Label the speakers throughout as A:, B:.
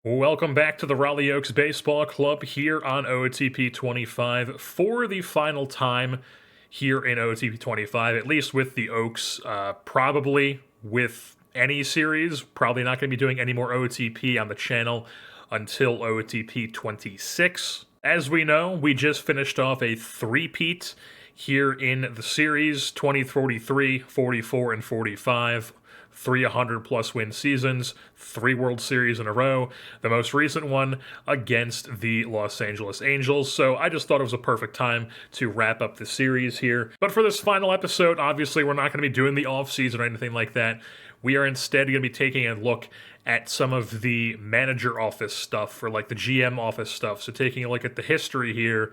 A: Welcome back to the Raleigh Oaks Baseball Club here on OOTP 25 for the final time here in OOTP 25, at least with the Oaks. Probably with any series, probably not going to be doing any more OOTP on the channel until OOTP 26. As we know, we just finished off a three-peat here in the series, 2043, 44, and 45. 300-plus win seasons, 3 World Series in a row, the most recent one against the Los Angeles Angels. So I just thought it was a perfect time to wrap up the series here. But for this final episode, obviously we're not going to be doing the offseason or anything like that. We are instead going to be taking a look at some of the manager office stuff, or like the GM office stuff. So taking a look at the history here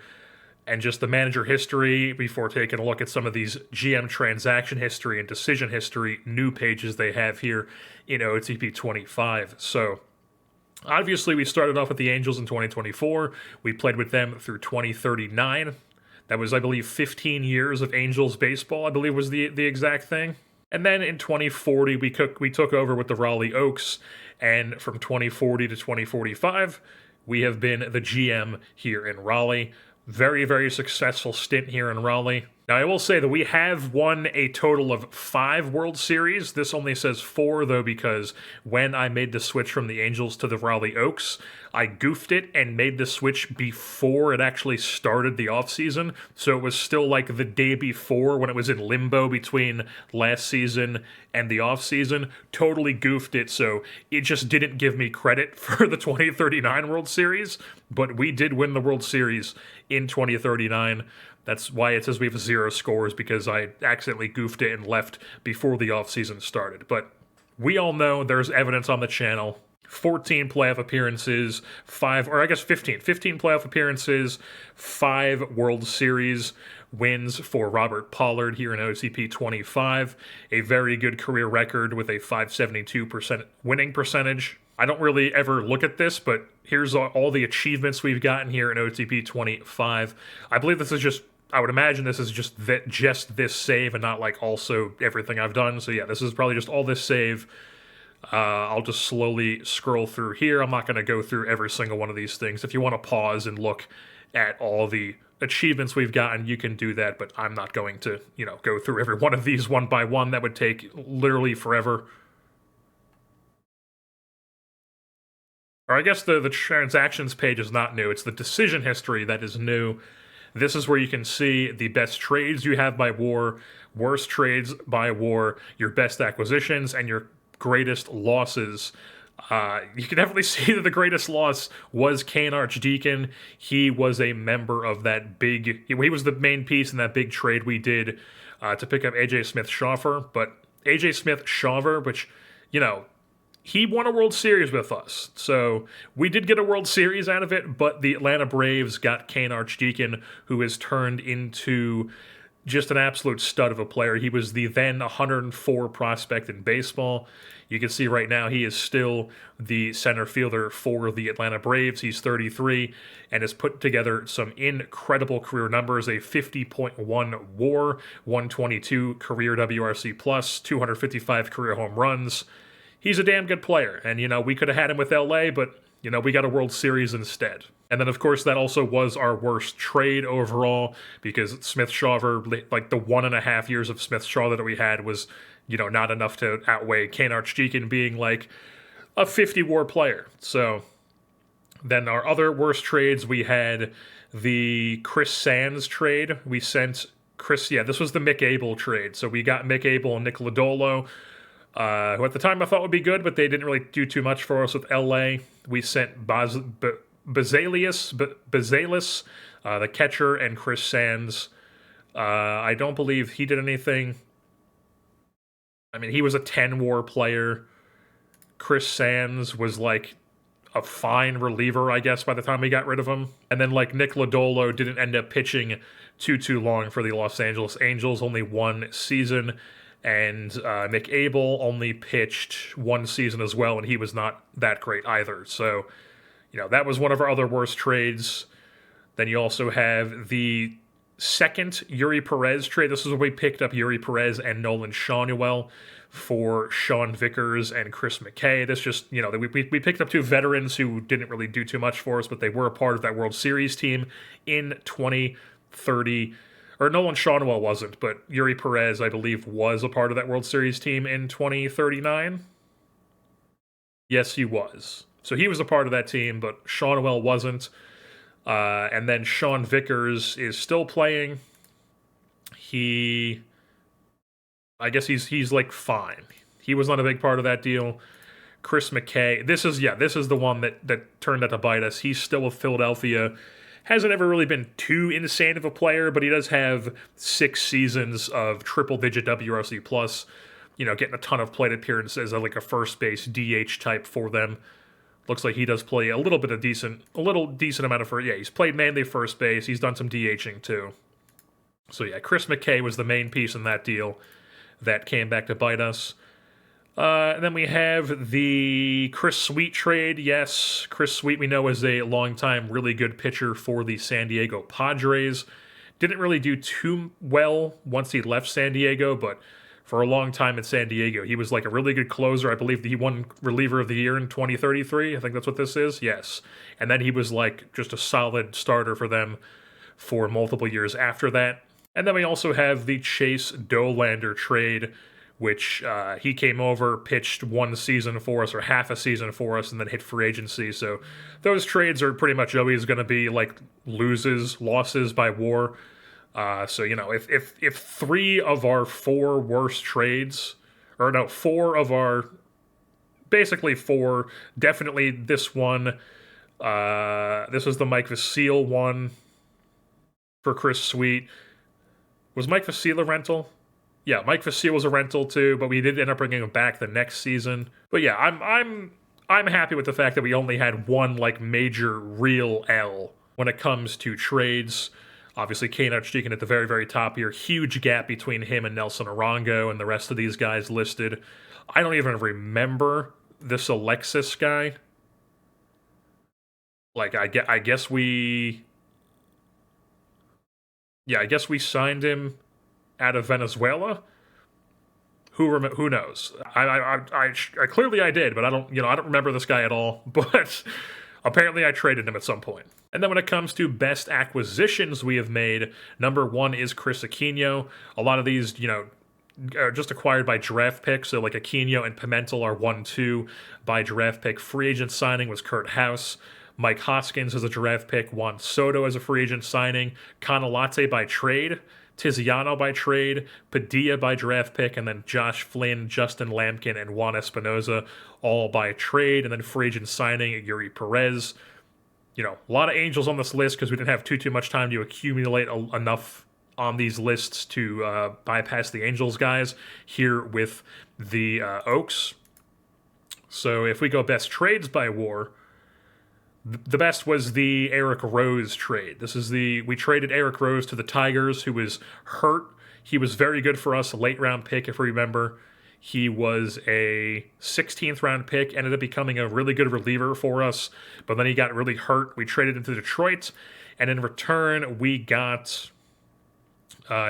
A: and just the manager history before taking a look at some of these GM transaction history and decision history new pages they have here in OTP 25. So obviously we started off with the Angels in 2024. We played with them through 2039. That was, I believe, 15 years of Angels baseball, I believe was the exact thing. And then in 2040, we took over with the Raleigh Oaks, and from 2040 to 2045, we have been the GM here in Raleigh. Very, very successful stint here in Raleigh. Now, I will say that we have won a total of 5 World Series. This only says 4, though, because when I made the switch from the Angels to the Raleigh Oaks, I goofed it and made the switch before it actually started the offseason. So it was still like the day before when it was in limbo between last season and the offseason. Totally goofed it, so it just didn't give me credit for the 2039 World Series. But we did win the World Series in 2039. That's why it says we have 0 scores, because I accidentally goofed it and left before the offseason started. But we all know there's evidence on the channel. 14 playoff appearances, 15 playoff appearances, 5 World Series wins for Robert Pollard here in OTP 25. A very good career record with a 572% winning percentage. I don't really ever look at this, but here's all the achievements we've gotten here in OTP 25. I believe this is just, I would imagine this is just this save and not like also everything I've done. So yeah, this is probably just all this save. I'll just slowly scroll through here. I'm not going to go through every single one of these things. If you want to pause and look at all the achievements we've gotten, you can do that, but I'm not going to, go through every one of these one by one. That would take literally forever. Or I guess the transactions page is not new. It's the decision history that is new. This is where you can see the best trades you have by WAR, worst trades by WAR, your best acquisitions, and your greatest losses. You can definitely see that the greatest loss was Kane Archdeacon. He was a member of that he was the main piece in that big trade we did to pick up AJ Smith-Shawver. But AJ Smith-Shawver, which, he won a World Series with us. So we did get a World Series out of it, but the Atlanta Braves got Kane Archdeacon, who has turned into just an absolute stud of a player. He was the then 104 prospect in baseball. You can see right now he is still the center fielder for the Atlanta Braves. He's 33 and has put together some incredible career numbers, a 50.1 WAR, 122 career WRC+, 255 career home runs. He's a damn good player, and, we could have had him with LA, but, we got a World Series instead. And then, of course, that also was our worst trade overall, because Smith-Shawver, like the 1.5 years of Smith-Shawver that we had was, not enough to outweigh Kane Archdeacon being like a 50 WAR player. So then our other worst trades, we had the Chris Sands trade. We sent this was the Mick Abel trade. So we got Mick Abel and Nick Lodolo, who at the time I thought would be good, but they didn't really do too much for us with LA. We sent Bazalis, the catcher, and Chris Sands. I don't believe he did anything. I mean, he was a 10 WAR player. Chris Sands was like a fine reliever, I guess, by the time we got rid of him. And then like Nick Lodolo didn't end up pitching too long for the Los Angeles Angels, only 1 season. And Mick Abel only pitched 1 season as well, and he was not that great either. So, that was one of our other worst trades. Then you also have the second Yuri Perez trade. This is where we picked up Yuri Perez and Nolan Shawnuel for Sean Vickers and Chris McKay. This just, we picked up two veterans who didn't really do too much for us, but they were a part of that World Series team in 2030. Or Nolan Shawnuel wasn't, but Yuri Perez, I believe, was a part of that World Series team in 2039. Yes, he was. So he was a part of that team, but Shawnuel wasn't. And then Sean Vickers is still playing. I guess he's like fine. He was not a big part of that deal. Chris McKay, this is the one that turned out to bite us. He's still with Philadelphia. Hasn't ever really been too insane of a player, but he does have 6 seasons of triple-digit WRC plus. Getting a ton of plate appearances as like a first base DH type for them. Looks like he does play a little decent amount of he's played mainly first base. He's done some DHing too. So yeah, Chris McKay was the main piece in that deal that came back to bite us. And then we have the Chris Sweet trade. Yes, Chris Sweet we know is a longtime really good pitcher for the San Diego Padres. Didn't really do too well once he left San Diego, but for a long time in San Diego, he was like a really good closer. I believe he won Reliever of the Year in 2033. I think that's what this is. Yes. And then he was like just a solid starter for them for multiple years after that. And then we also have the Chase Dollander trade, which he came over, pitched 1 season for us or half a season for us, and then hit free agency. So those trades are pretty much always going to be like losses by WAR. So if 3 of our 4 worst trades, or no, 4 of our, basically 4, definitely this one. This was the Mike Vasile one for Chris Sweet. Was Mike Vasile a rental? Yeah, Mike Vasile was a rental too, but we did end up bringing him back the next season. But yeah, I'm happy with the fact that we only had one like major real L when it comes to trades. Obviously, Kane Archdeacon at the very, very top here. Huge gap between him and Nelson Arango and the rest of these guys listed. I don't even remember this Alexis guy. Like, I guess we signed him out of Venezuela. Who knows? I clearly I did, but I don't remember this guy at all. But apparently I traded him at some point. And then when it comes to best acquisitions we have made, number 1 is Chris Aquino. A lot of these, are just acquired by draft picks. So like Aquino and Pimentel are 1-2 by draft pick. Free agent signing was Kurt House. Mike Hoskins is a draft pick. Juan Soto as a free agent signing. Canalate by trade. Tiziano by trade, Padilla by draft pick, and then Josh Flynn, Justin Lampkin, and Juan Espinoza all by trade, and then free agent signing Yuri Perez. A lot of Angels on this list because we didn't have too much time to accumulate enough on these lists to bypass the Angels guys here with the Oaks. So if we go best trades by WAR, the best was the Eric Rose trade. We traded Eric Rose to the Tigers, who was hurt. He was very good for us, a late round pick, if we remember. He was a 16th round pick, ended up becoming a really good reliever for us, but then he got really hurt. We traded him to Detroit, and in return, we got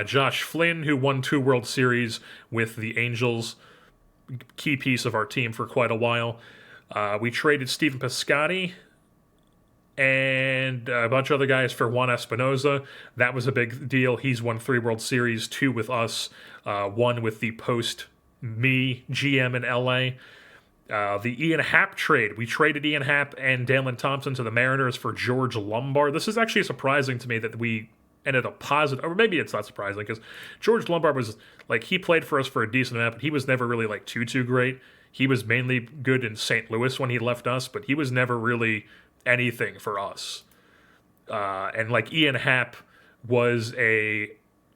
A: Josh Flynn, who won 2 World Series with the Angels, key piece of our team for quite a while. We traded Stephen Piscotty and a bunch of other guys for Juan Espinoza. That was a big deal. He's won 3 World Series, 2 with us, 1 with the post-me GM in LA. The Ian Happ trade. We traded Ian Happ and Dalen Thompson to the Mariners for George Lombard. This is actually surprising to me that we ended up positive, or maybe it's not surprising, because George Lombard was, he played for us for a decent amount, but he was never really, too great. He was mainly good in St. Louis when he left us, but he was never really anything for us. And Ian Happ was a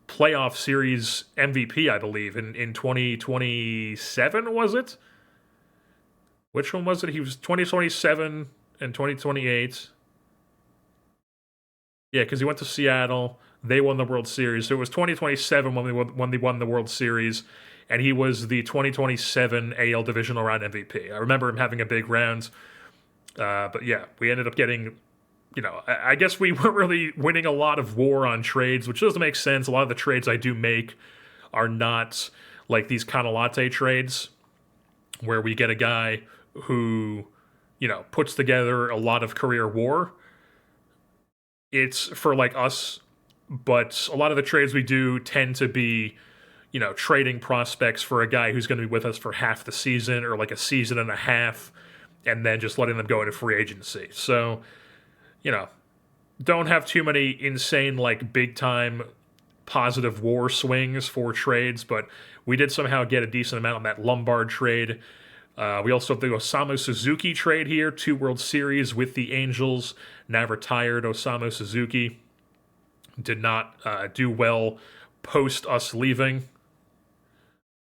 A: playoff series MVP, I believe, in 2027, was it? Which one was it? He was 2027 and 2028. Yeah, because he went to Seattle. They won the World Series. So it was 2027 when they won the World Series, and he was the 2027 AL Divisional Round MVP. I remember him having a big round. But yeah, we ended up getting I guess we weren't really winning a lot of war on trades, which doesn't make sense. A lot of the trades I do make are not like these Canalate trades where we get a guy who, puts together a lot of career war. It's for like us, but a lot of the trades we do tend to be, trading prospects for a guy who's going to be with us for half the season or like a season and a half, and then just letting them go into free agency. So, don't have too many insane, like big time positive war swings for trades, but we did somehow get a decent amount on that Lombard trade. We also have the Osamu Suzuki trade here, 2 World Series with the Angels. Now retired Osamu Suzuki. Did not do well post us leaving.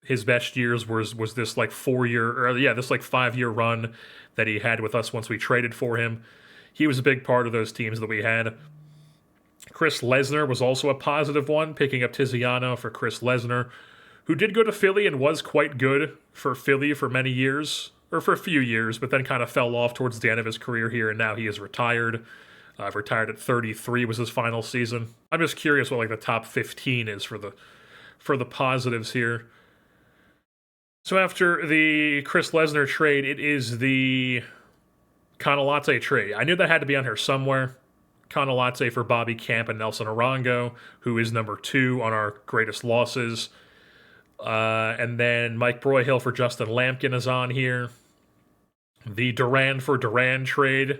A: His best years was this like 5-year run that he had with us once we traded for him. He was a big part of those teams that we had. Chris Lesnar was also a positive one, picking up Tiziano for Chris Lesnar, who did go to Philly and was quite good for Philly for many years, or for a few years, but then kind of fell off towards the end of his career here, and now he is retired. Retired at 33 was his final season. I'm just curious what like the top 15 is for the positives here. So after the Chris Lesnar trade, it is the Canalate trade. I knew that had to be on here somewhere. Canalate for Bobby Camp and Nelson Arango, who is number 2 on our greatest losses. And then Mike Broyhill for Justin Lampkin is on here. The Duran for Duran trade,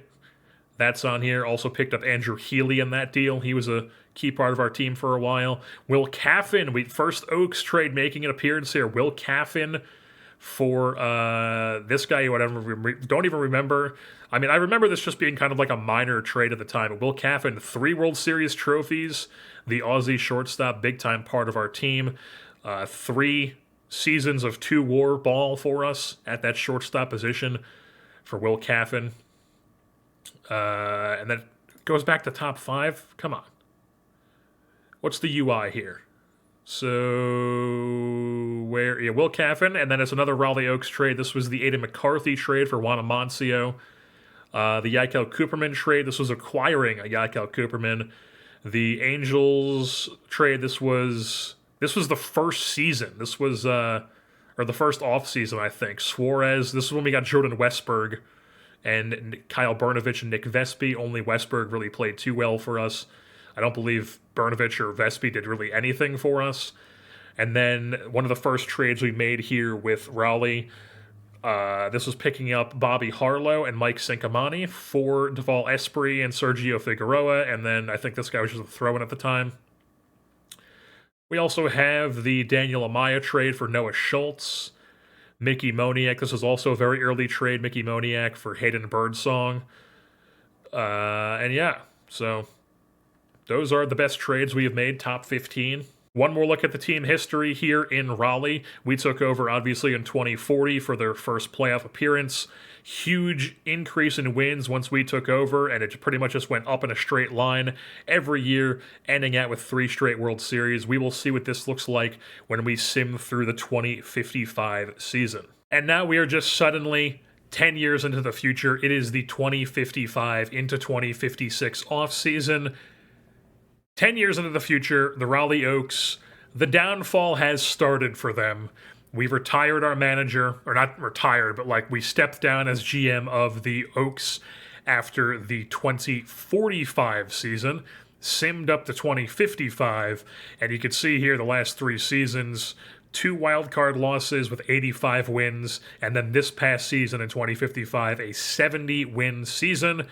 A: that's on here. Also picked up Andrew Healy in that deal. He was a key part of our team for a while. Will Caffin, first Oaks trade making an appearance here. Will Caffin for this guy who I don't even remember. I mean, I remember this just being kind of like a minor trade at the time. But Will Caffin, 3 World Series trophies. The Aussie shortstop, big time part of our team. 3 seasons of 2 WAR ball for us at that shortstop position for Will Caffin. And then it goes back to top 5. Come on. What's the UI here? So, Will Caffin, and then it's another Raleigh Oaks trade. This was the Aiden McCarthy trade for Juan Amancio. The Yaikel Cooperman trade, this was acquiring a Yaikel Cooperman. The Angels trade, this was the first season. This was, or the first off season, I think. Suarez, this is when we got Jordan Westberg and Kyle Bernovich and Nick Vespi. Only Westberg really played too well for us. I don't believe Bernovich or Vespi did really anything for us. And then one of the first trades we made here with Raleigh, this was picking up Bobby Harlow and Mike Sincamani for Deval Esprit and Sergio Figueroa, and then I think this guy was just a throw-in at the time. We also have the Daniel Amaya trade for Noah Schultz. Mickey Moniak, this was also a very early trade, Mickey Moniak for Hayden Birdsong. And yeah, so those are the best trades we have made, top 15. One more look at the team history here in Raleigh. We took over, obviously, in 2040 for their first playoff appearance. Huge increase in wins once we took over, and it pretty much just went up in a straight line every year, ending out with 3 straight World Series. We will see what this looks like when we sim through the 2055 season. And now we are just suddenly 10 years into the future. It is the 2055 into 2056 offseason. 10 years into the future, the Raleigh Oaks, the downfall has started for them. We've retired our manager, or not retired, but like we stepped down as GM of the Oaks after the 2045 season, simmed up to 2055, and you can see here the last 3 seasons, 2 wildcard losses with 85 wins, and then this past season in 2055, a 70-win season.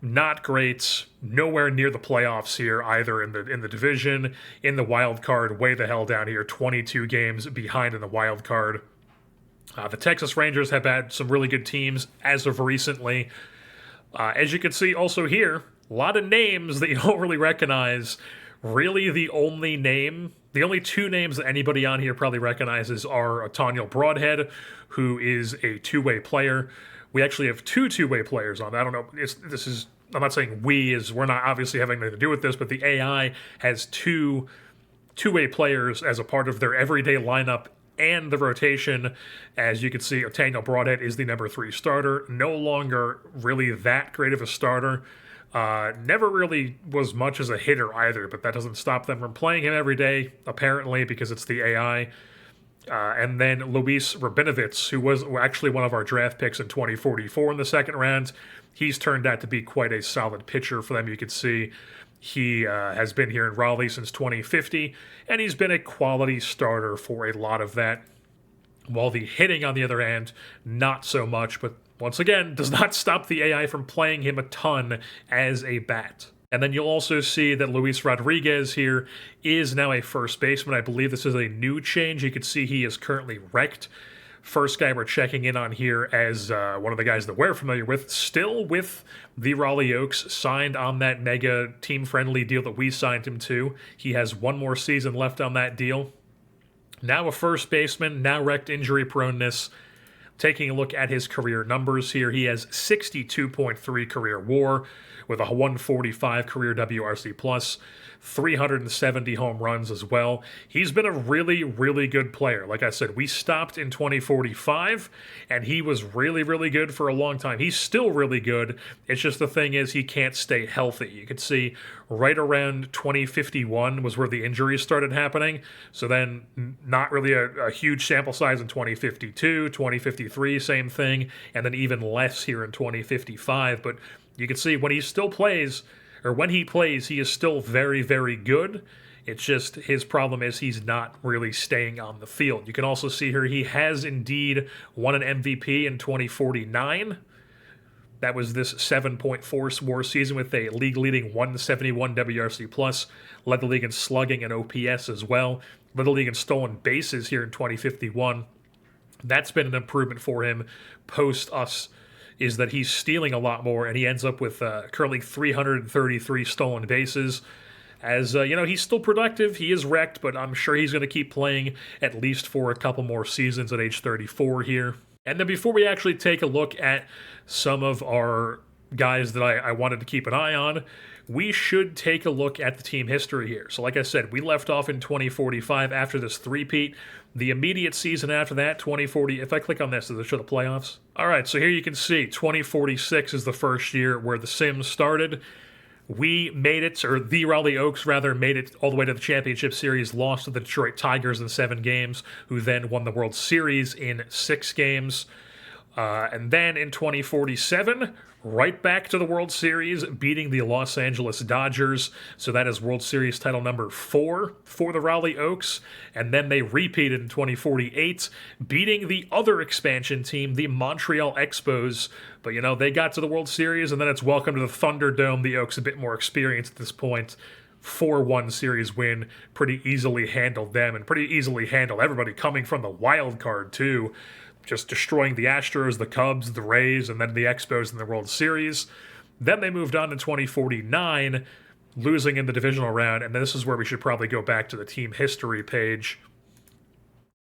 A: Not great. Nowhere near the playoffs here either in the division, in the wild card, way the hell down here. 22 games behind in the wild card. The Texas Rangers have had some really good teams as of recently. As you can see also here, a lot of names that you don't really recognize. Really the only 2 names that anybody on here probably recognizes are Otaniel Broadhead, who is a 2-way player. We actually have 2 two-way players on. I don't know. I'm not saying we're not obviously having anything to do with this, but the AI has 2 two-way players as a part of their everyday lineup and the rotation. As you can see, Nathaniel Broadhead is the number 3 starter. No longer really that great of a starter. Never really was much as a hitter either, but that doesn't stop them from playing him every day, apparently, because it's the AI. And then Luis Rabinowitz, who was actually one of our draft picks in 2044 in the second round, he's turned out to be quite a solid pitcher for them. You can see he has been here in Raleigh since 2050, and he's been a quality starter for a lot of that. While the hitting, on the other hand, not so much, but once again, does not stop the AI from playing him a ton as a bat. And then you'll also see that Luis Rodriguez here is now a first baseman. I believe this is a new change. You can see he is currently wrecked. First guy we're checking in on here as one of the guys that we're familiar with, still with the Raleigh Oaks, signed on that mega team-friendly deal that we signed him to. He has one more season left on that deal. Now a first baseman, now wrecked injury proneness. Taking a look at his career numbers here, he has 62.3 career WAR with a 145 career WRC plus, 370 home runs as well. He's been a really, really good player. Like I said, we stopped in 2045, and he was really, really good for a long time. He's still really good. It's just the thing is he can't stay healthy. You can see right around 2051 was where the injuries started happening. So then not really a huge sample size in 2052, 2053, same thing, and then even less here in 2055. But you can see when he still plays, or when he plays, he is still very, very good. It's just his problem is he's not really staying on the field. You can also see here he has indeed won an MVP in 2049. That was this 7.4 WAR season with a league-leading 171 WRC+, plus, led the league in slugging and OPS as well, led the league in stolen bases here in 2051. That's been an improvement for him post us, is that he's stealing a lot more, and he ends up with currently 333 stolen bases. As, he's still productive, he is wrecked, but I'm sure he's going to keep playing at least for a couple more seasons at age 34 here. And then before we actually take a look at some of our guys that I wanted to keep an eye on, we should take a look at the team history here. So like I said, we left off in 2045 after this three-peat. The immediate season after that, 2040, if I click on this, does it show the playoffs? All right, so here you can see 2046 is the first year where the Sims started. We made it, or the Raleigh Oaks, rather, made it all the way to the championship series, lost to the Detroit Tigers in 7 games, who then won the World Series in 6 games. And then in 2047, right back to the World Series, beating the Los Angeles Dodgers. So that is World Series title number 4 for the Raleigh Oaks. And then they repeated in 2048, beating the other expansion team, the Montreal Expos. But, they got to the World Series, and then it's welcome to the Thunderdome. The Oaks a bit more experienced at this point. 4-1 series win, pretty easily handled them, and pretty easily handled everybody coming from the wild card, too. Just destroying the Astros, the Cubs, the Rays, and then the Expos in the World Series. Then they moved on to 2049, losing in the divisional round, and this is where we should probably go back to the team history page.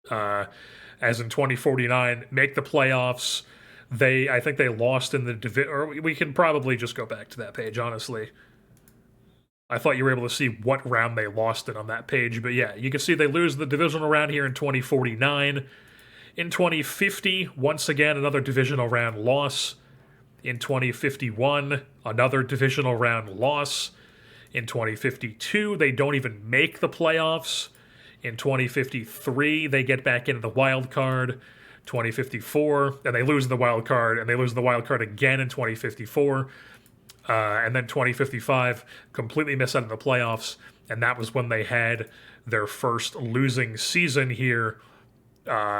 A: As in 2049, make the playoffs. I think they lost in the division, or we can probably just go back to that page, honestly. I thought you were able to see what round they lost it on that page, but yeah, you can see they lose the divisional round here in 2049. In 2050, once again, another divisional round loss. In 2051, another divisional round loss. In 2052, they don't even make the playoffs. In 2053, they get back into the wild card. 2054, and they lose the wild card, and they lose the wild card again in 2054. And then 2055, completely miss out of the playoffs, and that was when they had their first losing season here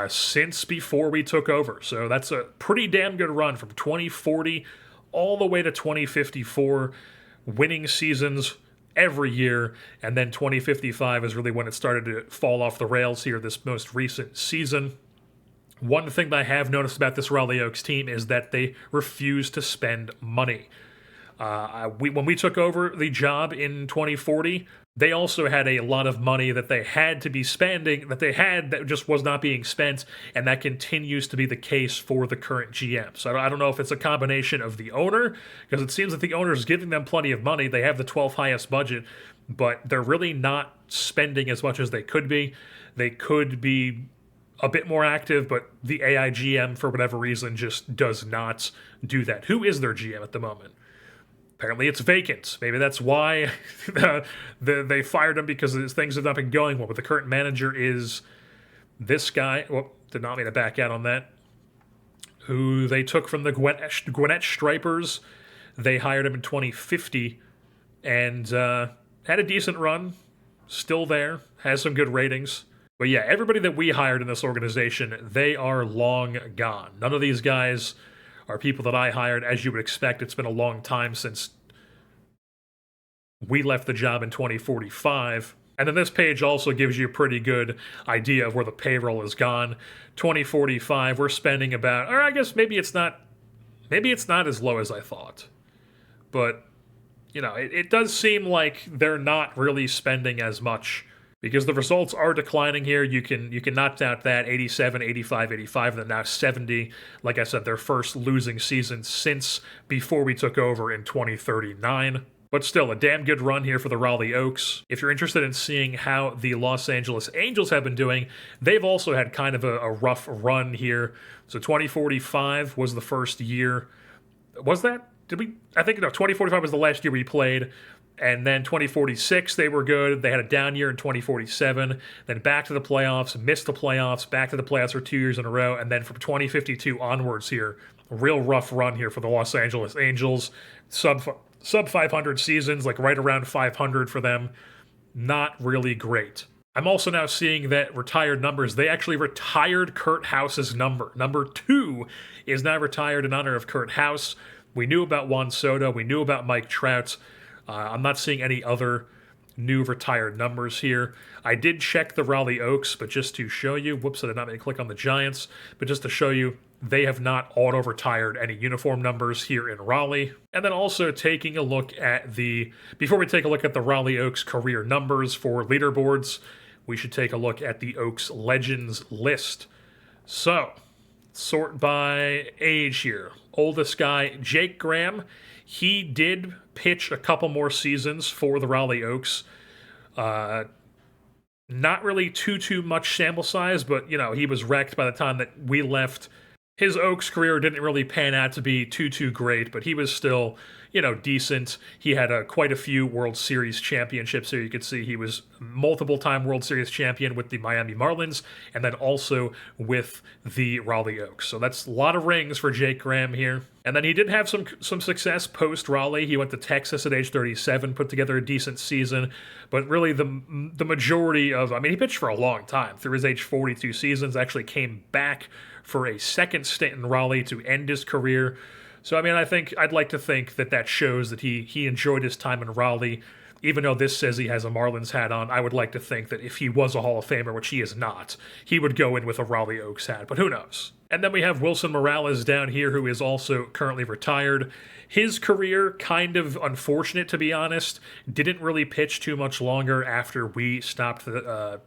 A: since before we took over. So that's a pretty damn good run from 2040 all the way to 2054, winning seasons every year, and then 2055 is really when it started to fall off the rails here this most recent season. One thing that I have noticed about this Raleigh Oaks team is that they refuse to spend money. When we took over the job in 2040, they also had a lot of money that they had to be spending, that just was not being spent, and that continues to be the case for the current GM. So I don't know if it's a combination of the owner, because it seems that the owner is giving them plenty of money. They have the 12th highest budget, but they're really not spending as much as they could be. They could be a bit more active, but the AIGM, for whatever reason, just does not do that. Who is their GM at the moment? Apparently it's vacant. Maybe that's why they fired him, because things have not been going well. But the current manager is this guy. Well, did not mean to back out on that. Who they took from the Gwinnett Stripers. They hired him in 2050 and had a decent run. Still there. Has some good ratings. But yeah, everybody that we hired in this organization, they are long gone. None of these guys are people that I hired. As you would expect, it's been a long time since we left the job in 2045. And then this page also gives you a pretty good idea of where the payroll has gone. 2045, we're spending about, or I guess maybe it's not as low as I thought. But, you know, it does seem like they're not really spending as much, because the results are declining here. You can knock out that 87, 85, 85, and then now 70. Like I said, their first losing season since before we took over in 2039. But still, a damn good run here for the Raleigh Oaks. If you're interested in seeing how the Los Angeles Angels have been doing, they've also had kind of a rough run here. So 2045 was the first year. Was that? Did we? I think, no, 2045 was the last year we played. And then 2046, they were good. They had a down year in 2047. Then back to the playoffs, missed the playoffs, back to the playoffs for 2 years in a row. And then from 2052 onwards here, a real rough run here for the Los Angeles Angels. Sub 500 seasons, like right around 500 for them. Not really great. I'm also now seeing that retired numbers, they actually retired Kurt House's number. Number 2 is now retired in honor of Kurt House. We knew about Juan Soto. We knew about Mike Trout. I'm not seeing any other new retired numbers here. I did check the Raleigh Oaks, but just to show you, whoops, I did not mean to click on the Giants, but just to show you, they have not auto-retired any uniform numbers here in Raleigh. And then also taking a look at before we take a look at the Raleigh Oaks career numbers for leaderboards, we should take a look at the Oaks Legends list. So, sort by age here. Oldest guy, Jake Graham. He did pitch a couple more seasons for the Raleigh Oaks. Not really too much sample size, but, you know, he was wrecked by the time that we left. His Oaks career didn't really pan out to be too great, but he was still, you know, decent. He had quite a few World Series championships here. You could see he was multiple-time World Series champion with the Miami Marlins, and then also with the Raleigh Oaks. So that's a lot of rings for Jake Graham here. And then he did have some success post-Raleigh. He went to Texas at age 37, put together a decent season. But really the majority of, I mean, he pitched for a long time. Through his age 42 seasons, actually came back for a second stint in Raleigh to end his career. So, I mean, I'd like to think that shows that he enjoyed his time in Raleigh. Even though this says he has a Marlins hat on, I would like to think that if he was a Hall of Famer, which he is not, he would go in with a Raleigh Oaks hat, but who knows? And then we have Wilson Morales down here, who is also currently retired. His career, kind of unfortunate, to be honest. Didn't really pitch too much longer after we stopped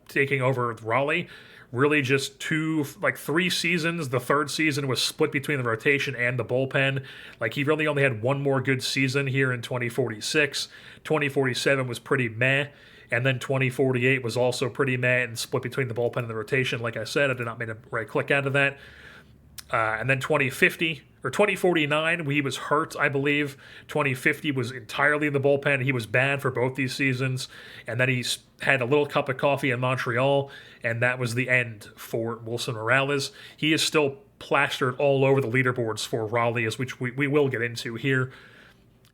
A: taking over Raleigh. Really just 3 seasons. The third season was split between the rotation and the bullpen. Like, he really only had one more good season here in 2046. 2047 was pretty meh. And then 2048 was also pretty meh and split between the bullpen and the rotation. Like I said, I did not mean to right-click out of that. And then 2050, or 2049, he was hurt, I believe. 2050 was entirely in the bullpen. He was bad for both these seasons. And then he had a little cup of coffee in Montreal, and that was the end for Wilson Morales. He is still plastered all over the leaderboards for Raleigh, which we will get into here.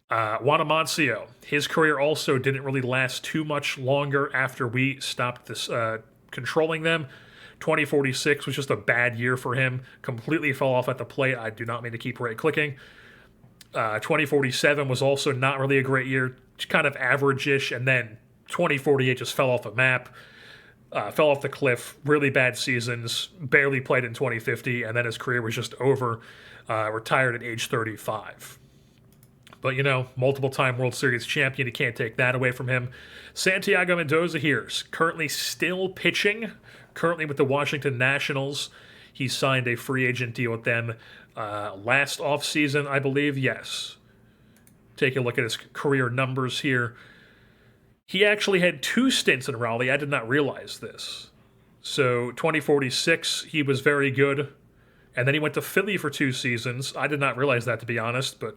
A: Juan Amancio, his career also didn't really last too much longer after we stopped controlling them. 2046 was just a bad year for him. Completely fell off at the plate. I do not mean to keep right-clicking. 2047 was also not really a great year, kind of average-ish, and then 2048 just fell off the map, fell off the cliff, really bad seasons, barely played in 2050, and then his career was just over, retired at age 35. But, you know, multiple-time World Series champion, you can't take that away from him. Santiago Mendoza here, currently still pitching, currently with the Washington Nationals. He signed a free agent deal with them last offseason, I believe. Yes. Take a look at his career numbers here. He actually had 2 stints in Raleigh. I did not realize this. So 2046, he was very good. And then he went to Philly for 2 seasons. I did not realize that, to be honest, but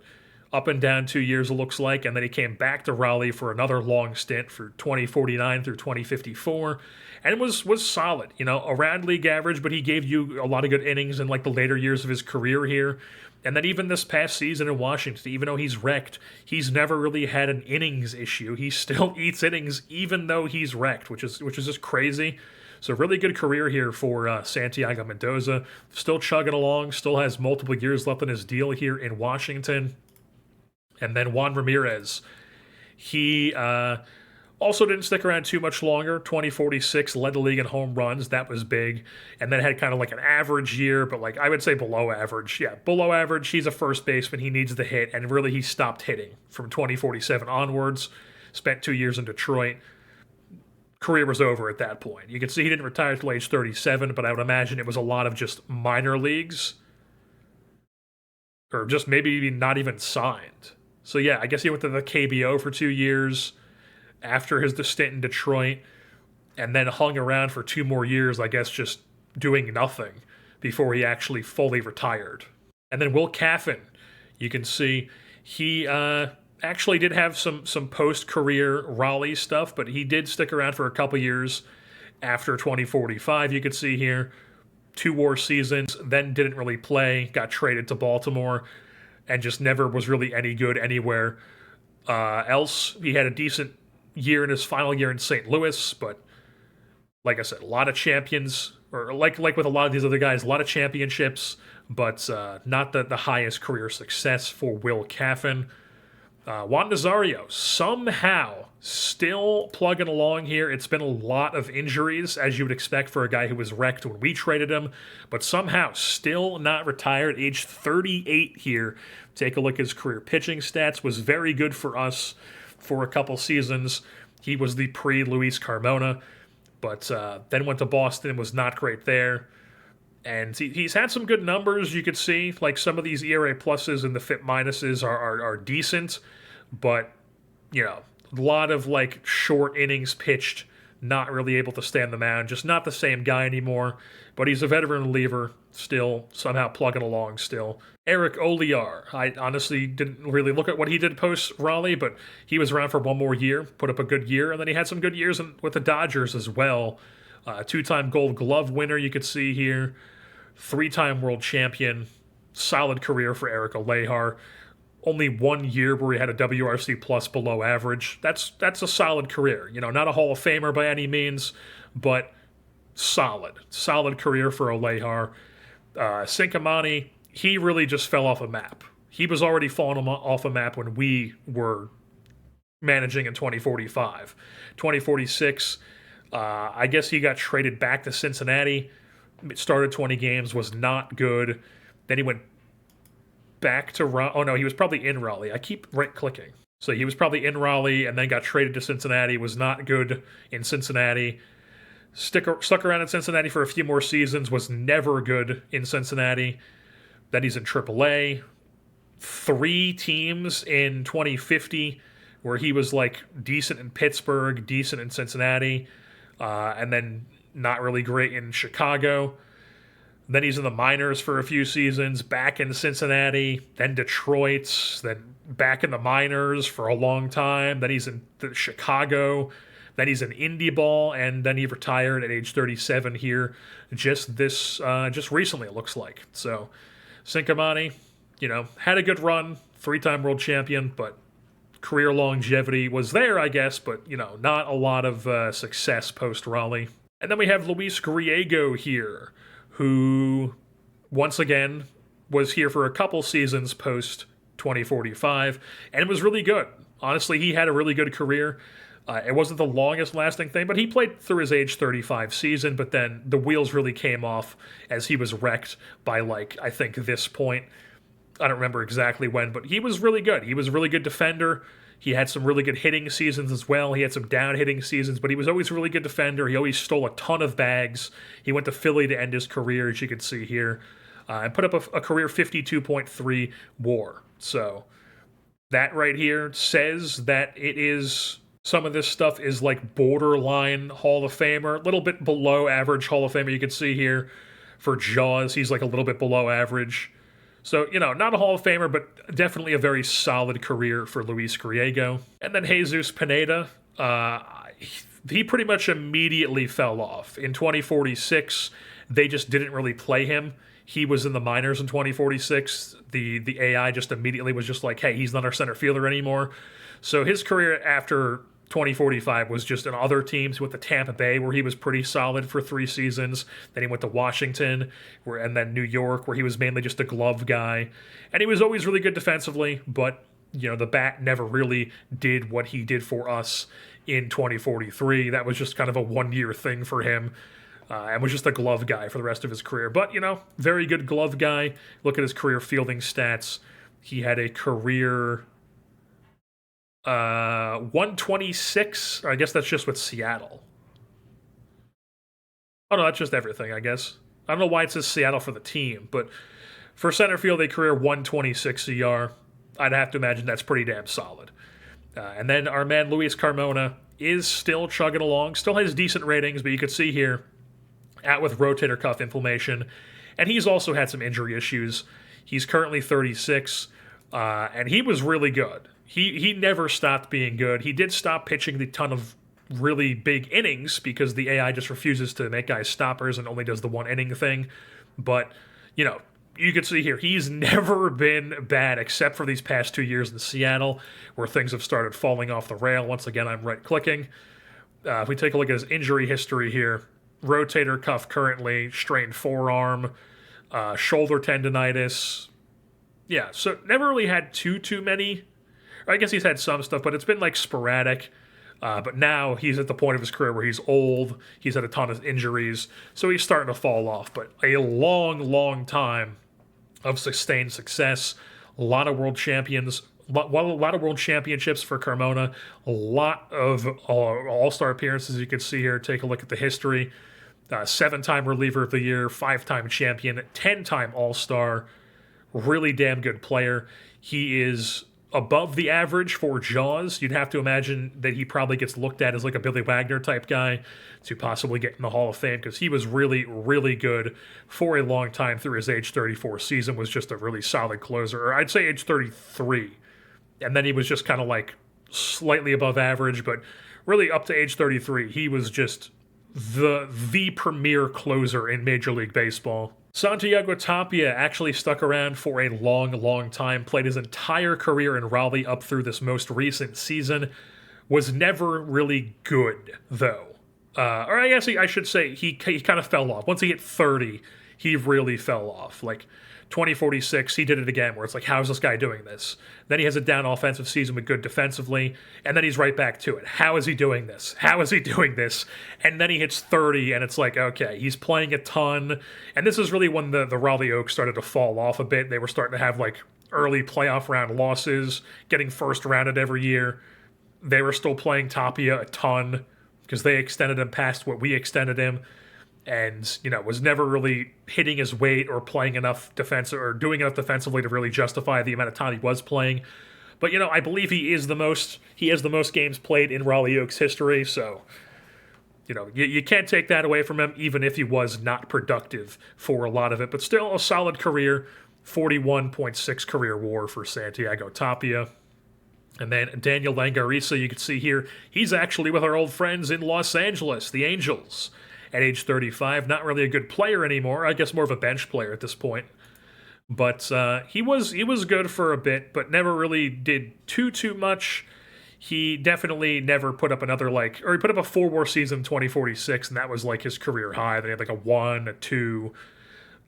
A: up and down 2 years, it looks like. And then he came back to Raleigh for another long stint for 2049 through 2054. And it was solid, around league average, but he gave you a lot of good innings in like the later years of his career here. And then even this past season in Washington, even though he's wrecked, he's never really had an innings issue. He still eats innings even though he's wrecked, which is just crazy. So really good career here for Santiago Mendoza. Still chugging along, still has multiple years left on his deal here in Washington. And then Juan Ramirez. He also didn't stick around too much longer. 2046, led the league in home runs. That was big. And then had kind of like an average year, but like I would say below average. Yeah, below average. He's a first baseman. He needs the hit. And really he stopped hitting from 2047 onwards. Spent 2 years in Detroit. Career was over at that point. You can see he didn't retire until age 37, but I would imagine it was a lot of just minor leagues. Or just maybe not even signed. So yeah, I guess he went to the KBO for 2 years after his stint in Detroit, and then hung around for 2 more years, I guess just doing nothing before he actually fully retired. And then Will Caffin, you can see he actually did have some post-career Raleigh stuff, but he did stick around for a couple years after 2045. You can see here 2 war seasons, then didn't really play, got traded to Baltimore, and just never was really any good anywhere else. He had a decent year in his final year in St. Louis, but like I said, a lot of champions, or like with a lot of these other guys, a lot of championships, but not the highest career success for Will Caffin. Juan Nazario, somehow still plugging along here. It's been a lot of injuries, as you would expect for a guy who was wrecked when we traded him, but somehow still not retired, age 38 here. Take a look at his career pitching stats. Was very good for us for a couple seasons. He was the pre-Luis Carmona, but then went to Boston, was not great there. And he's had some good numbers, you could see. Like some of these ERA pluses and the FIP minuses are decent, but, a lot of like short innings pitched, not really able to stand the mound, just not the same guy anymore. But he's a veteran reliever, still somehow plugging along still. Eric Oliar, I honestly didn't really look at what he did post-Raleigh, but he was around for 1 more year, put up a good year, and then he had some good years with the Dodgers as well. 2-time Gold Glove winner, you could see here. 3-time world champion, solid career for Eric Olejar. Only 1 year where he had a WRC plus below average. That's a solid career. Not a Hall of Famer by any means, but solid career for Olejar. Cinquemani, he really just fell off a map. He was already falling off a map when we were managing in 2045. 2046, I guess he got traded back to Cincinnati. Started 20 games, was not good. Then he went back to Raleigh. Oh, no, he was probably in Raleigh. I keep right-clicking. So he was probably in Raleigh and then got traded to Cincinnati, was not good in Cincinnati. Stuck around in Cincinnati for a few more seasons, was never good in Cincinnati. Then he's in AAA. 3 teams in 2050 where he was like decent in Pittsburgh, decent in Cincinnati, and then not really great in Chicago. Then he's in the minors for a few seasons, back in Cincinnati, then Detroit, then back in the minors for a long time. Then he's in Chicago, then he's in indie ball, and then he retired at age 37 here just recently, it looks like. So Cinquemani, had a good run, 3-time world champion, but career longevity was there, I guess, but, not a lot of success post-Raleigh. And then we have Luis Griego here, who, once again, was here for a couple seasons post-2045, and was really good. Honestly, he had a really good career. It wasn't the longest-lasting thing, but he played through his age 35 season, but then the wheels really came off as he was wrecked by, I think this point. I don't remember exactly when, but he was really good. He was a really good defender. He had some really good hitting seasons as well. He had some down hitting seasons, but he was always a really good defender. He always stole a ton of bags. He went to Philly to end his career, as you can see here, and put up a career 52.3 WAR. So that right here says that it is Some of this stuff is like borderline Hall of Famer, a little bit below average Hall of Famer. You can see here for Jaws, he's like a little bit below average. So, not a Hall of Famer, but definitely a very solid career for Luis Griego. And then Jesus Pineda, he pretty much immediately fell off. In 2046, they just didn't really play him. He was in the minors in 2046. The AI just immediately was just like, hey, he's not our center fielder anymore. So his career after 2045 was just in other teams. He went to Tampa Bay, where he was pretty solid for 3 seasons. Then he went to Washington, and then New York, where he was mainly just a glove guy. And he was always really good defensively, but the bat never really did what he did for us in 2043. That was just kind of a one-year thing for him, and was just a glove guy for the rest of his career. But, very good glove guy. Look at his career fielding stats. He had a career 126. I guess that's just with Seattle. Oh, no, that's just everything, I guess. I don't know why it says Seattle for the team, but for center field, a career 126 ER. I'd have to imagine that's pretty damn solid. And then our man Luis Carmona is still chugging along, still has decent ratings, but you could see here, out with rotator cuff inflammation, and he's also had some injury issues. He's currently 36, and he was really good. He never stopped being good. He did stop pitching the ton of really big innings because the AI just refuses to make guys stoppers and only does the 1 inning thing. But, you can see here, he's never been bad except for these past 2 years in Seattle where things have started falling off the rail. Once again, I'm right-clicking. If we take a look at his injury history here, rotator cuff currently, strained forearm, shoulder tendonitis. Yeah, so never really had too many. I guess he's had some stuff, but it's been like sporadic. But now he's at the point of his career where he's old. He's had a ton of injuries, so he's starting to fall off. But a long time of sustained success. A lot of world champions. A lot of world championships for Carmona. A lot of all-star appearances. You can see here. Take a look at the history. 7-time reliever of the year, 5-time champion, 10-time all-star. Really damn good player. He is above the average for Jaws. You'd have to imagine that he probably gets looked at as like a Billy Wagner type guy to possibly get in the Hall of Fame, because he was really good for a long time through his age 34 season, was just a really solid closer. Or I'd say age 33. And then he was just kind of like slightly above average, but really up to age 33, he was just the premier closer in Major League Baseball. Santiago Tapia actually stuck around for a long time, played his entire career in Raleigh up through this most recent season, was never really good, though. Or I guess I should say he kind of fell off. Once he hit 30, he really fell off. Like, 2046, he did it again, where it's like, how is this guy doing this? Then he has a down offensive season with good defensively, and then he's right back to it. How is he doing this? How is he doing this? And then he hits 30, and it's like, okay, he's playing a ton. And this is really when the Raleigh Oaks started to fall off a bit. They were starting to have, like, early playoff round losses, getting first rounded every year. They were still playing Tapia a ton, because they extended him past what we extended him. And, was never really hitting his weight or playing enough defense or doing enough defensively to really justify the amount of time he was playing. But, I believe he has the most games played in Raleigh Oaks history. So, you can't take that away from him, even if he was not productive for a lot of it. But still a solid career, 41.6 career WAR for Santiago Tapia. And then Daniel Langarisa, you can see here, he's actually with our old friends in Los Angeles, the Angels. At age 35, not really a good player anymore. I guess more of a bench player at this point. But he was good for a bit, but never really did too much. He definitely never put up another, or he put up a 4-WAR season in 2046, and that was like his career high. They had like a 1, a 2.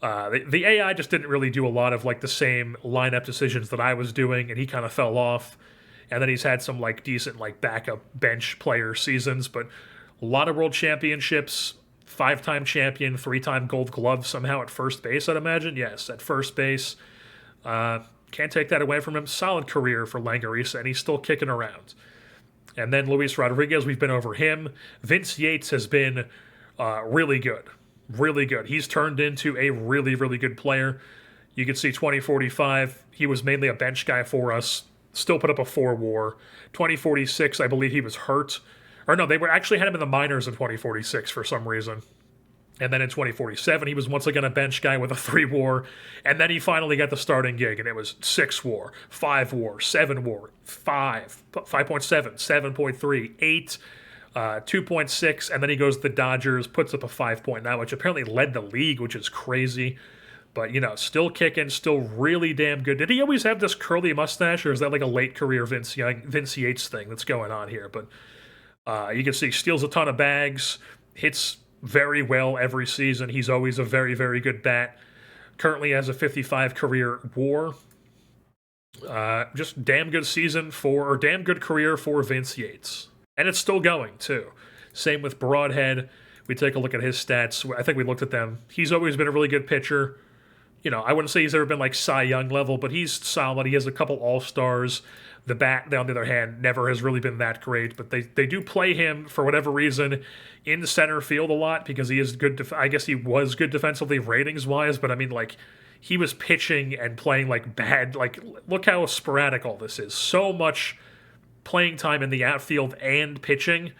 A: The AI just didn't really do a lot of like the same lineup decisions that I was doing, and he kind of fell off. And then he's had some like decent like backup bench player seasons, but a lot of world championships. 5-time champion, 3-time Gold Glove somehow at first base, I'd imagine. Yes, at first base. Can't take that away from him. Solid career for Langarisa, and he's still kicking around. And then Luis Rodriguez, we've been over him. Vince Yates has been really good. Really good. He's turned into a really good player. You can see 2045, he was mainly a bench guy for us. Still put up a 4 WAR. 2046, I believe he was hurt. Or no, they were actually had him in the minors in 2046 for some reason. And then in 2047, he was once again a bench guy with a 3 WAR. And then he finally got the starting gig, and it was 6 WAR, 5 WAR, 7 WAR, 5, 5.7, 7.3, 8, 2.6, and then he goes to the Dodgers, puts up a 5.9, which apparently led the league, which is crazy. But, you know, still kicking, still really damn good. Did he always have this curly mustache, or is that like a late career Vince Yates thing that's going on here? But you can see steals a ton of bags, hits very well every season. He's always a very, very good bat. Currently has a 55 career WAR. Just damn good damn good career for Vince Yates. And it's still going, too. Same with Broadhead. We take a look at his stats. I think we looked at them. He's always been a really good pitcher. You know, I wouldn't say he's ever been like Cy Young level, but he's solid. He has a couple All-Stars. The bat, on the other hand, never has really been that great, but they do play him, for whatever reason, in center field a lot because he is good. I guess he was good defensively ratings-wise, but I mean, like, he was pitching and playing like bad. Like, look how sporadic all this is. So much playing time in the outfield and pitching.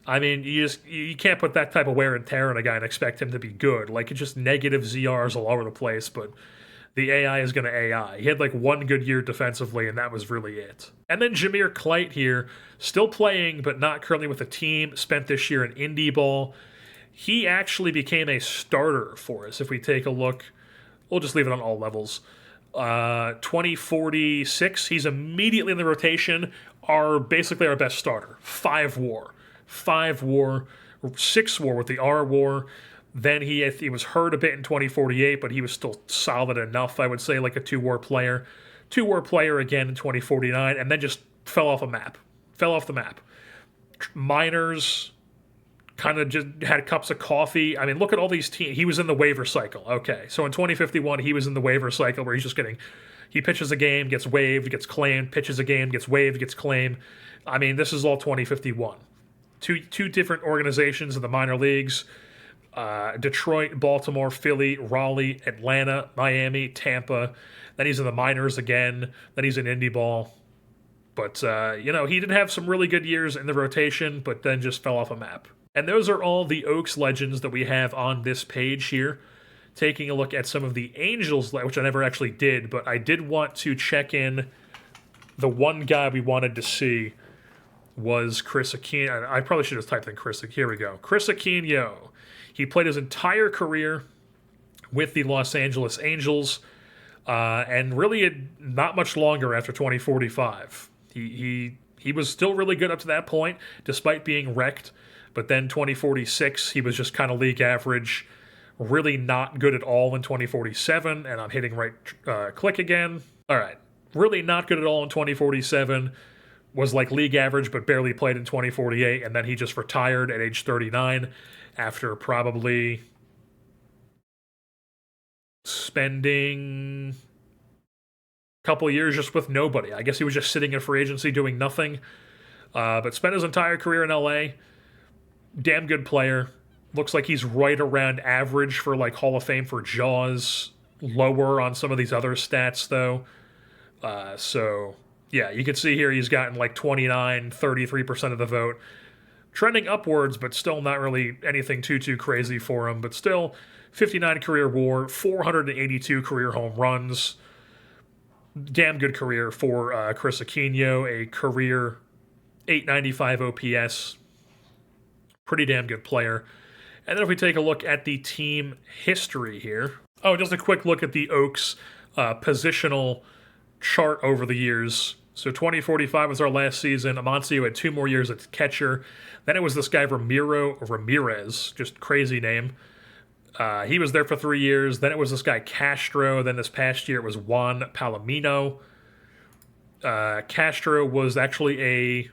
A: I mean, you can't put that type of wear and tear on a guy and expect him to be good. Like, it's just negative ZRs all over the place, but the AI is going to AI. He had like one good year defensively, and that was really it. And then Jameer Clyte here, still playing, but not currently with the team, spent this year in indie ball. He actually became a starter for us. If we take a look, we'll just leave it on all levels. 2046, he's immediately in the rotation, basically our best starter. 5 WAR. 5 WAR, 6 WAR with the R WAR. Then he was hurt a bit in 2048, but he was still solid enough, I would say, like a 2 WAR player. 2 WAR player again in 2049, and then just fell off the map. Minors, kind of just had cups of coffee. I mean, look at all these teams. He was in the waiver cycle. Okay, so in 2051, he was in the waiver cycle where he's just he pitches a game, gets waived, gets claimed, pitches a game, gets waived, gets claimed. I mean, this is all 2051. Two different organizations in the minor leagues. Detroit, Baltimore, Philly, Raleigh, Atlanta, Miami, Tampa. Then he's in the minors again. Then he's in indie ball. But, you know, he did have some really good years in the rotation, but then just fell off a map. And those are all the Oaks legends that we have on this page here. Taking a look at some of the Angels, which I never actually did, but I did want to check in. The one guy we wanted to see was Chris Aquino. I probably should have typed in Chris. Here we go. Chris Aquino. He played his entire career with the Los Angeles Angels, and really not much longer after 2045. He was still really good up to that point, despite being wrecked. But then 2046, he was just kind of league average. Really not good at all in 2047, and I'm hitting right click again. All right. Really not good at all in 2047. Was like league average, but barely played in 2048, and then he just retired at age 39 after probably spending a couple years just with nobody. I guess he was just sitting in free agency doing nothing, but spent his entire career in LA. Damn good player. Looks like he's right around average for like Hall of Fame for Jaws. Lower on some of these other stats, though. So yeah, you can see here he's gotten like 33% of the vote. Trending upwards, but still not really anything too crazy for him. But still, 59 career WAR, 482 career home runs. Damn good career for Chris Aquino, a career 895 OPS. Pretty damn good player. And then if we take a look at the team history here. Oh, just a quick look at the Oaks positional chart over the years. So 2045 was our last season. Amancio had 2 more years at catcher. Then it was this guy Ramirez, just crazy name. He was there for 3 years. Then it was this guy Castro. Then this past year it was Juan Palomino. Castro was actually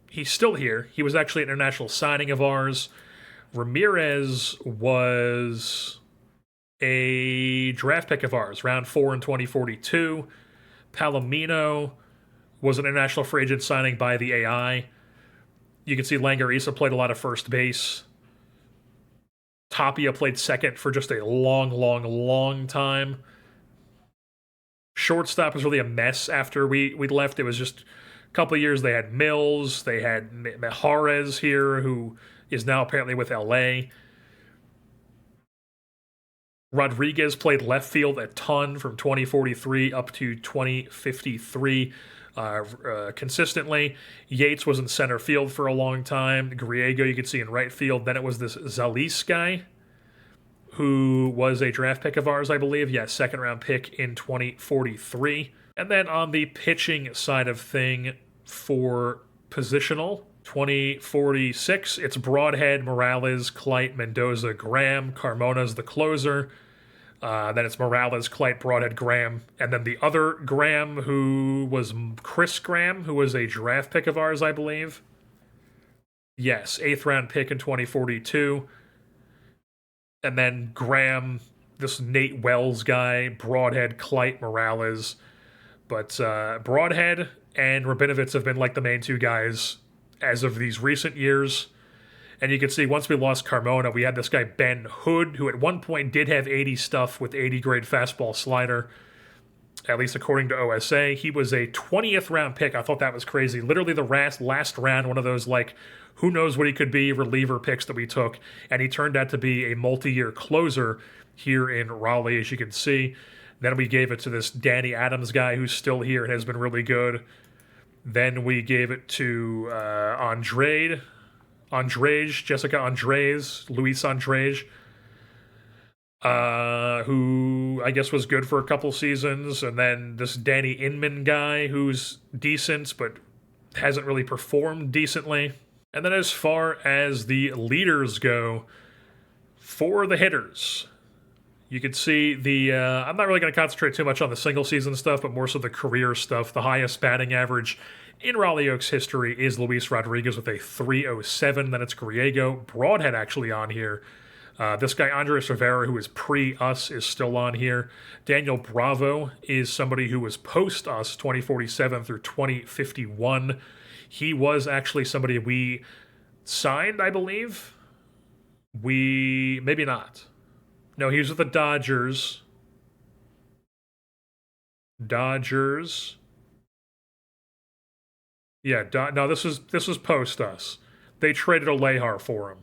A: he's still here. He was actually an international signing of ours. Ramirez was a draft pick of ours, round 4 in 2042. Palomino was an international free agent signing by the AI. You can see Langarisa played a lot of first base. Tapia played second for just a long time. Shortstop was really a mess after we left. It was just a couple of years. They had Mills, they had Mejarez here, who is now apparently with LA. Rodriguez played left field a ton from 2043 up to 2053 consistently. Yates was in center field for a long time. Griego you could see in right field. Then it was this Zalis guy who was a draft pick of ours, I believe. Yeah, second round pick in 2043. And then on the pitching side of thing for positional, 2046, it's Broadhead, Morales, Clyte, Mendoza, Graham. Carmona's the closer. Then it's Morales, Clyte, Broadhead, Graham. And then the other Graham, who was Chris Graham, who was a draft pick of ours, I believe. Yes, 8th round pick in 2042. And then Graham, this Nate Wells guy, Broadhead, Clyte, Morales. But Broadhead and Rabinovitz have been like the main two guys as of these recent years. And you can see once we lost Carmona, we had this guy Ben Hood, who at one point did have 80 stuff with 80 grade fastball slider, at least according to OSA. He was a 20th round pick. I thought that was crazy. Literally the last round, one of those like, who knows what he could be, reliever picks that we took. And he turned out to be a multi-year closer here in Raleigh, as you can see. Then we gave it to this Danny Adams guy who's still here and has been really good. Then we gave it to Jessica Andres, Luis Andres, who I guess was good for a couple seasons. And then this Danny Inman guy who's decent but hasn't really performed decently. And then as far as the leaders go, for the hitters, you can see I'm not really going to concentrate too much on the single season stuff, but more so the career stuff. The highest batting average in Raleigh Oaks history is Luis Rodriguez with a 307. Then it's Griego. Broadhead actually on here. This guy, Andres Rivera, who is pre-us, is still on here. Daniel Bravo is somebody who was post-us, 2047 through 2051. He was actually somebody we signed, I believe. Maybe not. No, he was with the Dodgers. Yeah, no, this was post us. They traded Alejar for him.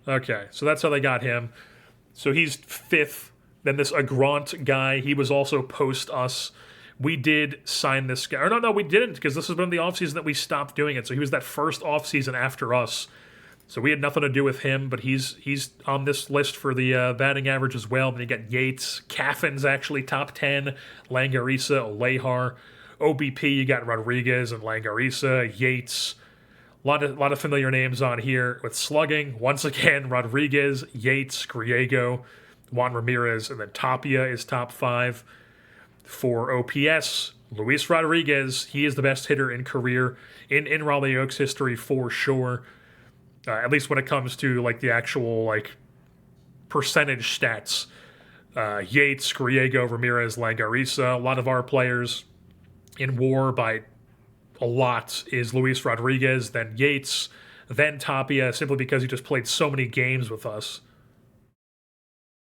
A: Okay, so that's how they got him. So he's 5th. Then this Agront guy, he was also post us. We did sign this guy. Or no, we didn't, because this has been the offseason that we stopped doing it. So he was that first offseason after us. So we had nothing to do with him, but he's on this list for the batting average as well. Then you got Yates, Caffin's actually top 10, Langarisa, Alejar. OBP, you got Rodriguez and Langarisa, Yates. A lot of familiar names on here. With slugging, once again, Rodriguez, Yates, Griego, Juan Ramirez, and then Tapia is top 5. For OPS, Luis Rodriguez, he is the best hitter in career in Raleigh Oaks history for sure. At least when it comes to like the actual like percentage stats. Yates, Griego, Ramirez, Langarisa, a lot of our players in WAR by a lot is Luis Rodriguez, then Yates, then Tapia, simply because he just played so many games with us.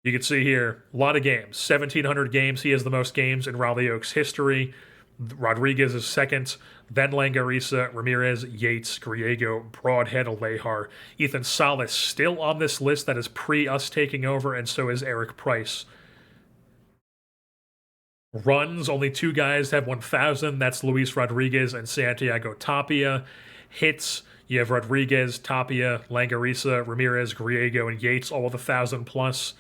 A: You can see here, a lot of games, 1,700 games. He has the most games in Raleigh Oaks history. Rodriguez is second, then Langarisa, Ramirez, Yates, Griego, Broadhead, Alejar. Ethan Salas still on this list that is pre-us taking over, and so is Eric Price. Runs, only 2 guys have 1,000. That's Luis Rodriguez and Santiago Tapia. Hits, you have Rodriguez, Tapia, Langarisa, Ramirez, Griego, and Yates, all with 1,000 plus.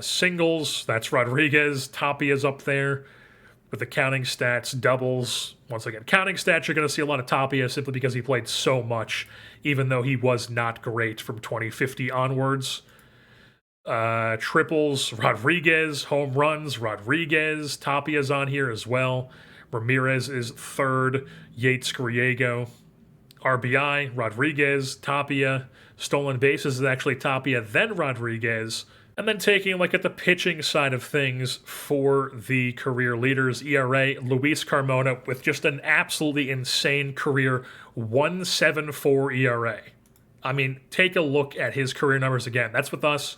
A: Singles, that's Rodriguez. Tapia's up there with the counting stats. Doubles, once again, counting stats, you're going to see a lot of Tapia simply because he played so much, even though he was not great from 2050 onwards. Triples, Rodriguez. Home runs, Rodriguez. Tapia's on here as well. Ramirez is 3rd. Yates, Griego. RBI, Rodriguez, Tapia. Stolen bases is actually Tapia, then Rodriguez. And then taking a look at the pitching side of things for the career leaders, ERA, Luis Carmona with just an absolutely insane career, 1.74 ERA. I mean, take a look at his career numbers again. That's with us.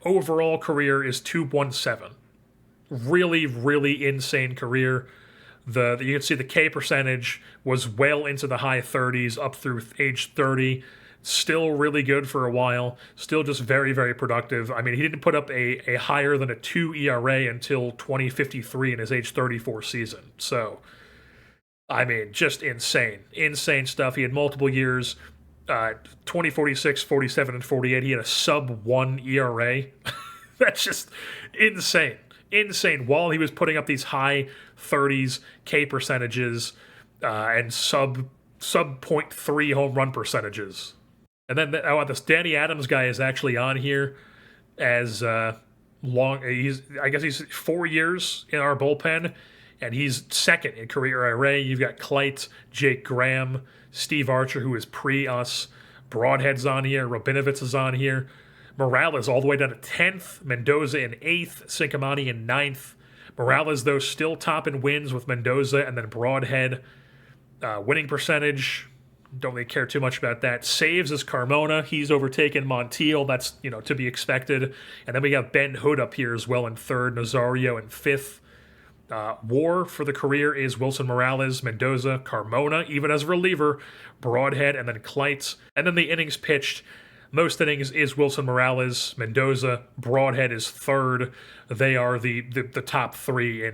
A: Overall career is 2.17. really, really insane career. You can see the K percentage was well into the high 30s up through age 30. Still really good for a while. Still just very, very productive. I mean, he didn't put up a higher than a 2 ERA until 2053 in his age 34 season. So, I mean, just insane. Insane stuff. He had multiple years, 2046, 47, and 48. He had a sub 1 ERA. That's just insane. Insane. While he was putting up these high 30s K percentages and sub 0.3 home run percentages. And then this Danny Adams guy is actually on here as I guess he's 4 years in our bullpen, and he's second in career ERA. You've got Clyte, Jake Graham, Steve Archer, who is pre us. Broadhead's on here. Rabinovitz is on here. Morales all the way down to 10th. Mendoza in 8th. Cinquemani in 9th. Morales, though, still top in wins with Mendoza, and then Broadhead. Winning percentage, don't really care too much about that. Saves is Carmona. He's overtaken Montiel. That's, to be expected. And then we got Ben Hood up here as well in 3rd. Nazario in 5th. WAR for the career is Wilson Morales, Mendoza, Carmona, even as a reliever, Broadhead, and then Clyte. And then the innings pitched, most innings is Wilson Morales, Mendoza, Broadhead is 3rd. They are the top 3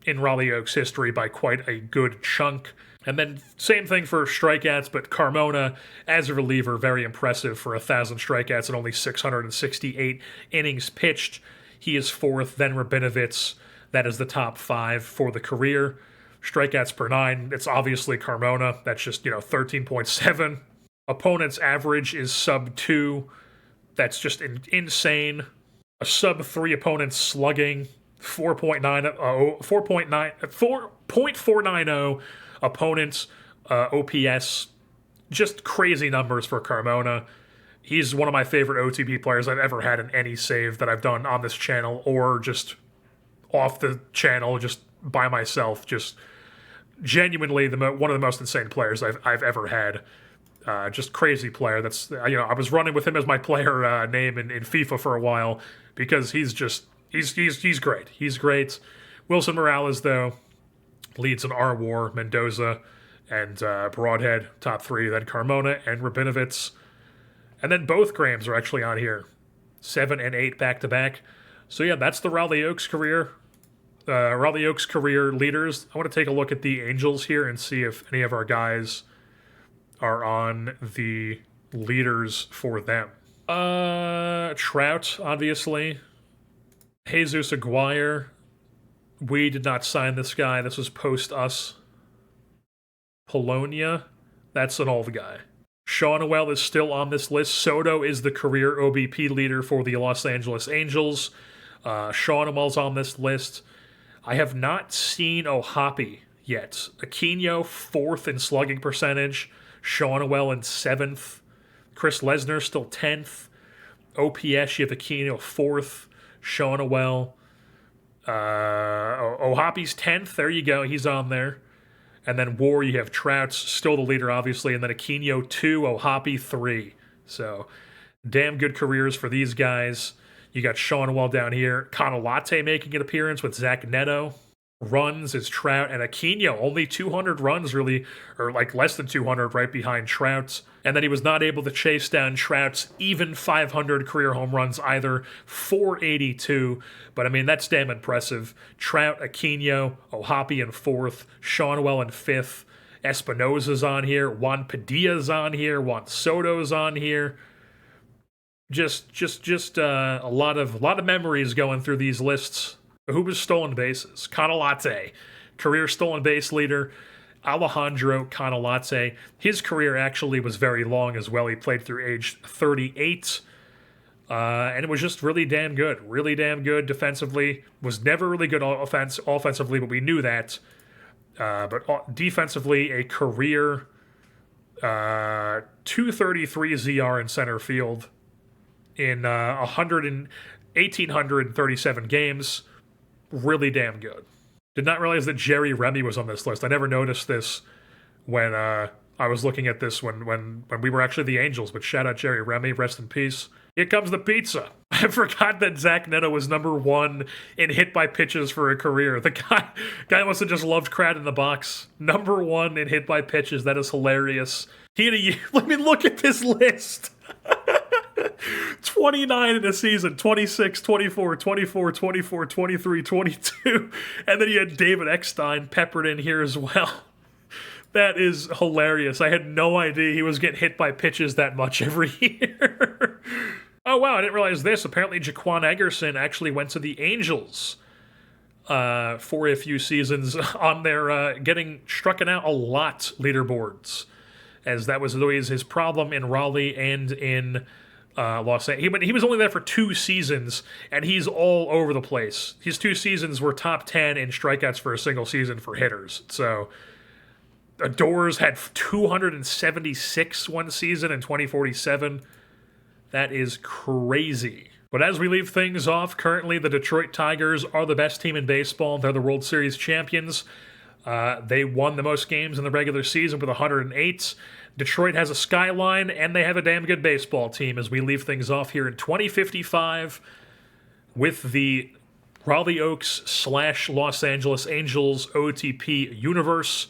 A: in Raleigh Oaks history by quite a good chunk. And then same thing for strikeouts, but Carmona, as a reliever, very impressive for 1,000 strikeouts and only 668 innings pitched. He is 4th, then Rabinovitz. That is the top 5 for the career. Strikeouts per 9, it's obviously Carmona. That's just, 13.7. Opponent's average is sub 2. That's just insane. A sub 3 opponent's slugging, 4.490 opponents OPS. Just crazy numbers for Carmona. He's one of my favorite OTP players I've ever had in any save that I've done on this channel or just off the channel, just by myself. Just genuinely one of the most insane players I've ever had. Just crazy player. That's I was running with him as my player name in FIFA for a while because he's great. He's great. Wilson Morales, though, leads in our WAR, Mendoza, and Broadhead, top 3, then Carmona and Rabinovitz. And then both Grahams are actually on here, 7 and 8 back-to-back. So yeah, that's the Raleigh Oaks career. Raleigh Oaks career leaders. I want to take a look at the Angels here and see if any of our guys are on the leaders for them. Trout, obviously. Jesus Aguirre. We did not sign this guy. This was post us. Polonia. That's an old guy. Shawnuel is still on this list. Soto is the career OBP leader for the Los Angeles Angels. Shawnuel's on this list. I have not seen O'Hoppe yet. Aquino, 4th in slugging percentage. Shawnuel in 7th. Chris Lesnar still 10th. OPS, you have Aquino 4th. Shawnuel. O'Hoppe's 10th. There you go. He's on there. And then WAR, you have Trout's still the leader, obviously. And then Aquino 2, O'Hoppe 3. So, damn good careers for these guys. You got Shawnuel down here. Canalate making an appearance with Zach Neto. Runs is Trout and Aquino. Only 200 runs, really, or like less than 200 right behind Trout's. And then he was not able to chase down Trout's even 500 career home runs either, 482. But I mean, that's damn impressive. Trout, Aquino, O'Hoppe in 4th, Shawnuel in 5th. Espinosa's on here. Juan Padilla's on here. Juan Soto's on here. Just a lot of memories going through these lists. Who was stolen bases? Canalate, career stolen base leader. Alejandro Canalate. His career actually was very long as well. He played through age 38. And it was just really damn good. Really damn good defensively. Was never really good offensively, but we knew that. But defensively, a career 233 ZR in center field in 1,837 games. Really damn good. Did not realize that Jerry Remy was on this list. I never noticed this when I was looking at this when we were actually the Angels, but shout out Jerry Remy, rest in peace. Here comes the pizza. I forgot that Zach Neto was #1 in hit by pitches for a career. The guy must have just loved crowd in the box. #1 in hit by pitches. That is hilarious. He had a year. Let me look at this list. 29 in a season, 26, 24, 24, 24, 23, 22. And then you had David Eckstein peppered in here as well. That is hilarious. I had no idea he was getting hit by pitches that much every year. Oh, wow, I didn't realize this. Apparently, Jaquan Eggerson actually went to the Angels for a few seasons on their getting strucken out a lot leaderboards, as that was always his problem in Raleigh and in Los Angeles. He was only there for 2 seasons, and he's all over the place. His 2 seasons were top 10 in strikeouts for a single season for hitters. So, Doors had 276 one season and 2047. That is crazy. But as we leave things off, currently the Detroit Tigers are the best team in baseball. They're the World Series champions. They won the most games in the regular season with 108. Detroit has a skyline, and they have a damn good baseball team as we leave things off here in 2055 with the Raleigh Oaks / Los Angeles Angels OOTP universe.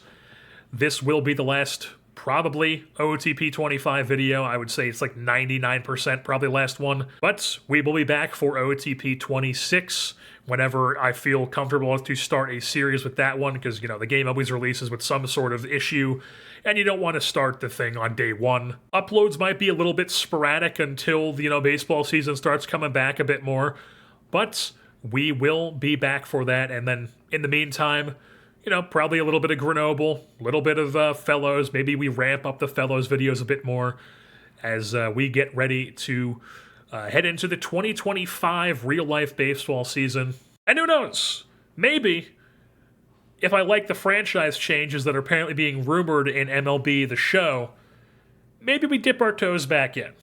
A: This will be the last probably OOTP 25 video. I would say it's like 99% probably last one. But we will be back for OOTP 26 whenever I feel comfortable to start a series with that one, because, the game always releases with some sort of issue, and you don't want to start the thing on day one. Uploads might be a little bit sporadic until, baseball season starts coming back a bit more, but we will be back for that, and then in the meantime, probably a little bit of Grenoble, a little bit of Fellows. Maybe we ramp up the Fellows videos a bit more as we get ready to head into the 2025 real-life baseball season. And who knows? Maybe, if I like the franchise changes that are apparently being rumored in MLB The Show, maybe we dip our toes back in.